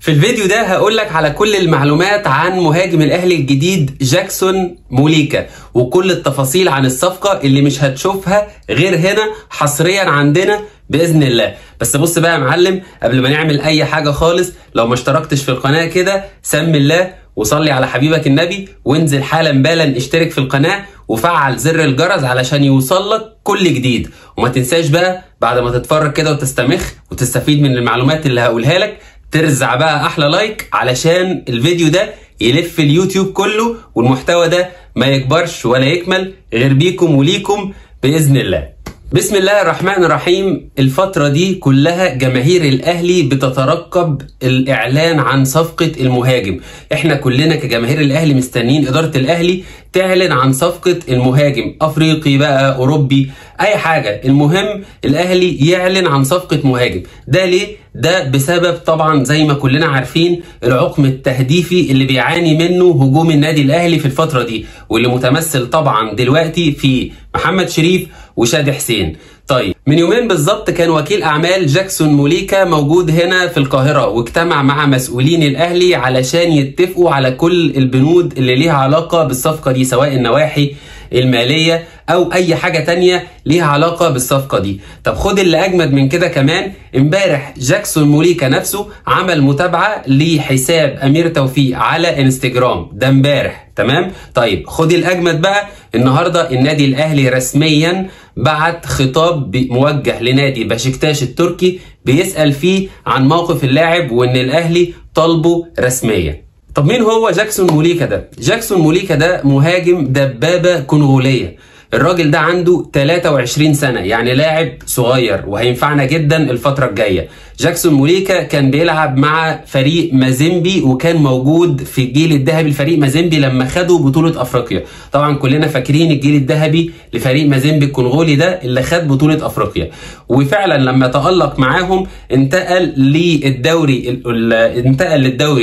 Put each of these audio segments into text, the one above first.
في الفيديو ده هقولك على كل المعلومات عن مهاجم الاهلي الجديد جاكسون موليكا، وكل التفاصيل عن الصفقة اللي مش هتشوفها غير هنا حصريا عندنا بإذن الله. بس بص بقى يا معلم، قبل ما نعمل اي حاجة خالص، لو ما اشتركتش في القناة كده سمي الله وصلي على حبيبك النبي، وانزل حالا بالا اشترك في القناة وفعل زر الجرس علشان يوصلك كل جديد. وما تنساش بقى بعد ما تتفرج كده وتستمخ وتستفيد من المعلومات اللي هقولها لك، ترزع بقى احلى لايك علشان الفيديو ده يلف اليوتيوب كله، والمحتوى ده ما يكبرش ولا يكمل غير بيكم وليكم بإذن الله. بسم الله الرحمن الرحيم. الفترة دي كلها جماهير الأهلي بتترقب الإعلان عن صفقة المهاجم. احنا كلنا كجماهير الأهلي مستنيين إدارة الأهلي تعلن عن صفقة المهاجم، أفريقي بقى أوروبي أي حاجة، المهم الأهلي يعلن عن صفقة مهاجم. ده ليه؟ ده بسبب طبعا زي ما كلنا عارفين العقم التهديفي اللي بيعاني منه هجوم النادي الأهلي في الفترة دي، واللي متمثل طبعا دلوقتي في محمد شريف وشادي حسين. طيب من يومين بالظبط كان وكيل اعمال جاكسون موليكا موجود هنا في القاهره، واجتمع مع مسؤولين الاهلي علشان يتفقوا على كل البنود اللي ليها علاقه بالصفقه دي، سواء النواحي الماليه او اي حاجه تانية ليها علاقه بالصفقه دي. طب خد اللي اجمد من كده كمان، امبارح جاكسون موليكا نفسه عمل متابعه لحساب امير توفيق على انستجرام، ده امبارح. تمام؟ طيب خد الاجمد بقى، النهارده النادي الاهلي رسميا بعت خطاب موجه لنادي بشكتاش التركي بيسأل فيه عن موقف اللاعب، وان الاهلي طالبه رسميا. طب مين هو جاكسون موليكا ده؟ جاكسون موليكا ده مهاجم دبابة كونغولية. الراجل ده عنده 23 سنة، يعني لاعب صغير وهينفعنا جدا الفترة الجاية. جاكسون موليكا كان بيلعب مع فريق مازيمبي، وكان موجود في الجيل الذهبي لفريق مازيمبي لما خدوا بطولة افريقيا. طبعا كلنا فاكرين الجيل الذهبي لفريق مازيمبي الكونغولي ده اللي خد بطولة افريقيا. وفعلا لما تألق معاهم انتقل للدوري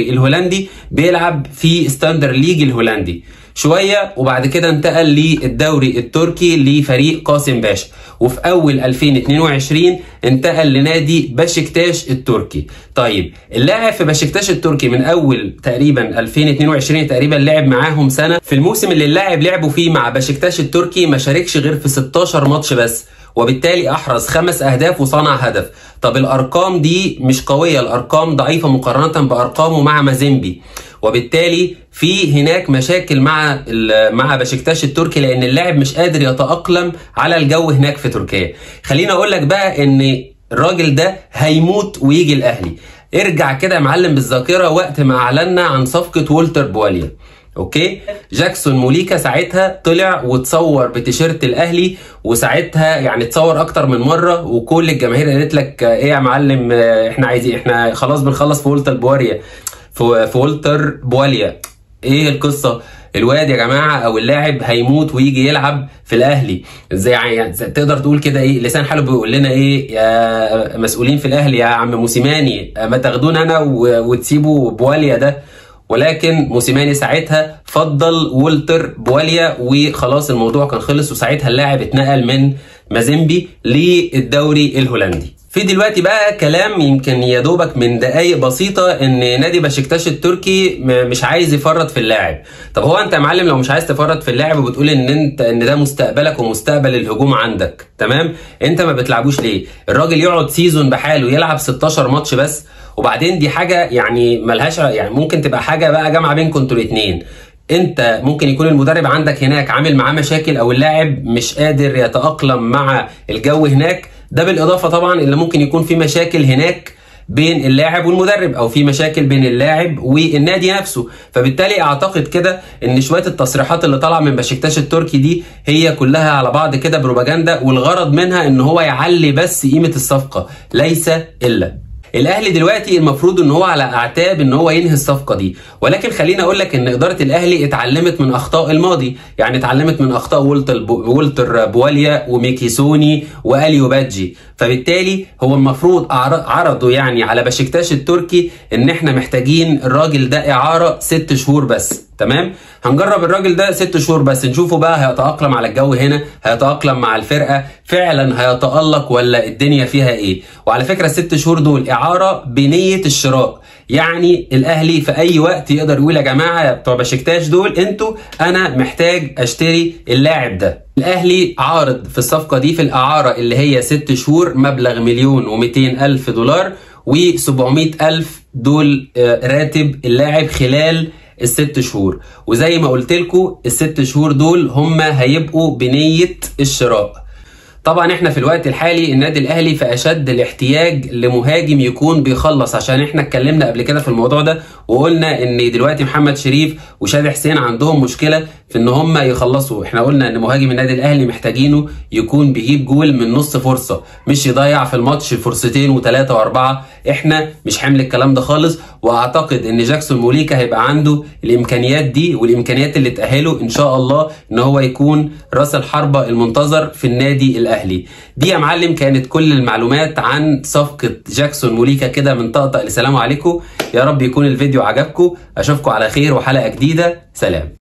الهولندي، بيلعب في ستاندر ليج الهولندي شوية، وبعد كده انتقل للدوري التركي لفريق قاسم باشا، وفي أول 2022 انتقل لنادي بشكتاش التركي. طيب اللاعب في بشكتاش التركي من أول تقريبا 2022 تقريبا لعب معاهم سنة. في الموسم اللي اللاعب لعبوا فيه مع بشكتاش التركي ما شاركش غير في 16 ماتش بس، وبالتالي أحرز 5 أهداف وصنع هدف. طب الأرقام دي مش قوية، الأرقام ضعيفة مقارنة بأرقامه مع مازيمبي، وبالتالي في هناك مشاكل مع بشكتاش التركي، لان اللاعب مش قادر يتأقلم على الجو هناك في تركيا. خليني اقول لك بقى ان الراجل ده هيموت ويجي الاهلي. ارجع كده يا معلم بالذاكره وقت ما اعلنا عن صفقه والتر بواليا. اوكي، جاكسون موليكا ساعتها طلع وتصور بتيشيرت الاهلي، وساعتها يعني اتصور اكتر من مره، وكل الجماهير قالت لك ايه يا معلم، احنا عايزين، احنا خلاص بنخلص في والتر بواليا، في والتر بواليا. ايه القصه؟ الواد يا جماعه او اللاعب هيموت ويجي يلعب في الاهلي. ازاي يعني تقدر تقول كده؟ ايه لسان حاله بيقول لنا ايه يا مسؤولين في الاهلي يا عم موسيماني، ما تاخدون انا وتسيبوا بواليا ده. ولكن موسيماني ساعتها فضل والتر بواليا، وخلاص الموضوع كان خلص، وساعتها اللاعب اتنقل من مازيمبي للدوري الهولندي. في دلوقتي بقى كلام يمكن يا دوبك من دقايق بسيطه ان نادي بشكتاش التركي مش عايز يفرط في اللاعب. طب هو انت يا معلم لو مش عايز تفرط في اللاعب وبتقول ان ده مستقبلك ومستقبل الهجوم عندك، تمام، انت ما بتلعبوش ليه؟ الراجل يقعد سيزون بحاله يلعب 16 ماتش بس، وبعدين دي حاجه يعني ملهاش، يعني ممكن تبقى حاجه بقى جامعه بينكم انتوا الاثنين. انت ممكن يكون المدرب عندك هناك عامل معاه مشاكل، او اللاعب مش قادر يتأقلم مع الجو هناك، ده بالاضافه طبعا اللي ممكن يكون في مشاكل هناك بين اللاعب والمدرب، او في مشاكل بين اللاعب والنادي نفسه. فبالتالي اعتقد كده ان شويه التصريحات اللي طالعه من بشكتاش التركي دي هي كلها على بعض كده بروباجندا، والغرض منها ان هو يعلي بس قيمه الصفقه ليس الا. الاهلي دلوقتي المفروض ان هو على اعتاب ان هو ينهي الصفقه دي، ولكن خليني اقول لك ان اداره الاهلي اتعلمت من اخطاء الماضي، يعني اتعلمت من اخطاء والتر بواليا وميكيسوني واليو بادجي. فبالتالي هو المفروض عرضوا يعني على بشكتاش التركي ان احنا محتاجين الراجل ده اعاره 6 شهور بس. تمام، هنجرب الراجل ده 6 شهور بس، نشوفه بقى هيتأقلم على الجو هنا، هيتأقلم مع الفرقة، فعلا هيتألق ولا الدنيا فيها ايه. وعلى فكرة ال6 شهور دول اعارة بنية الشراء، يعني الاهلي في اي وقت يقدر يقول يا جماعه بتوع بشكتاش دول انتوا، انا محتاج اشتري اللاعب ده. الاهلي عارض في الصفقه دي في الاعاره اللي هي 6 شهور مبلغ $1,200,000 و700,000 دول راتب اللاعب خلال ال6 شهور. وزي ما قلت لكم ال6 شهور دول هم هيبقوا بنيه الشراء. طبعا احنا في الوقت الحالي النادي الاهلي في اشد الاحتياج لمهاجم يكون بيخلص، عشان احنا اتكلمنا قبل كده في الموضوع ده وقلنا ان دلوقتي محمد شريف وشادي حسين عندهم مشكله في ان هم يخلصوا. احنا قلنا ان مهاجم النادي الاهلي محتاجينه يكون بيجيب جول من نص فرصه، مش يضيع في الماتش فرصتين و3 و4. احنا مش حامل الكلام ده خالص، واعتقد ان جاكسون موليكا هيبقى عنده الامكانيات دي والامكانيات اللي تاهله ان شاء الله ان هو يكون راس الحربه المنتظر في النادي الاهلي. دي يا معلم كانت كل المعلومات عن صفقه جاكسون موليكا كده من طقطق لسلام عليكم. يا رب يكون الفيديو عجبكم، اشوفكم على خير وحلقه جديده. سلام.